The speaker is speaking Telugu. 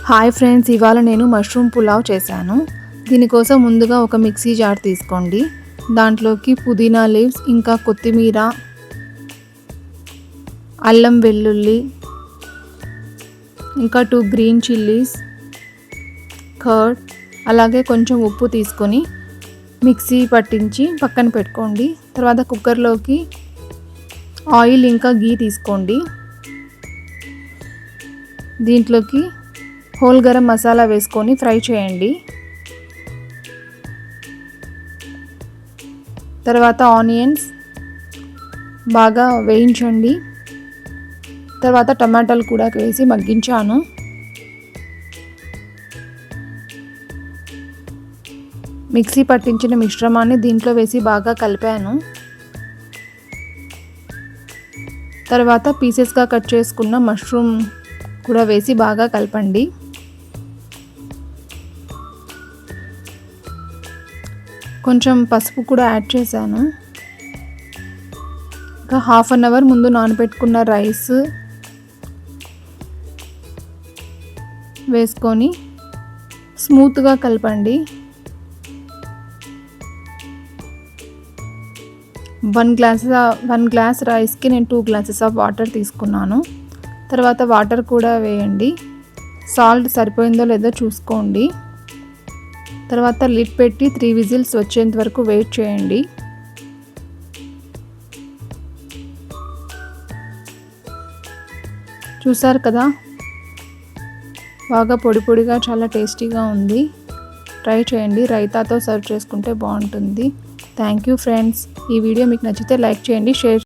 హాయ్ ఫ్రెండ్స్, ఇవాళ నేను మష్రూమ్ పులావ్ చేశాను. దీనికోసం ముందుగా ఒక మిక్సీ జార్ తీసుకోండి. దాంట్లోకి పుదీనా లీవ్స్, ఇంకా కొత్తిమీర, అల్లం వెల్లుల్లి, ఇంకా 2 గ్రీన్ చిల్లీస్, కర్డ్, అలాగే కొంచెం ఉప్పు తీసుకొని మిక్సీ పట్టించి పక్కన పెట్టుకోండి. తర్వాత కుక్కర్లోకి ఆయిల్ ఇంకా గీ తీసుకోండి. దీంట్లోకి హోల్ గరం మసాలా వేసుకొని ఫ్రై చేయండి. తర్వాత ఆనియన్స్ బాగా వేయించండి. తర్వాత టమాటాలు కూడా వేసి మగ్గించాను. మిక్సీ పట్టించిన మిశ్రమాన్ని దీంట్లో వేసి బాగా కలిపాను. తర్వాత పీసెస్గా కట్ చేసుకున్న మష్రూమ్ కూడా వేసి బాగా కలపండి. కొంచెం పసుపు కూడా యాడ్ చేశాను. ఇంకా హాఫ్ అన్ అవర్ ముందు నానబెట్టుకున్న రైస్ వేసుకొని స్మూత్గా కలపండి. 1 గ్లాస్ రైస్కి నేను 2 గ్లాసెస్ ఆఫ్ వాటర్ తీసుకున్నాను. తర్వాత వాటర్ కూడా వేయండి. సాల్ట్ సరిపోయిందో లేదో చూసుకోండి. తర్వాత లిడ్ పెట్టి 3 విజిల్స్ వచ్చేంత వరకు వెయిట్ చేయండి. చూసారు కదా, బాగా పొడి పొడిగా చాలా టేస్టీగా ఉంది. ట్రై చేయండి. రైతాతో సర్వ్ చేసుకుంటే బాగుంటుంది. Thank you friends. ఈ వీడియో మీకు నచ్చితే లైక్ చేయండి, షేర్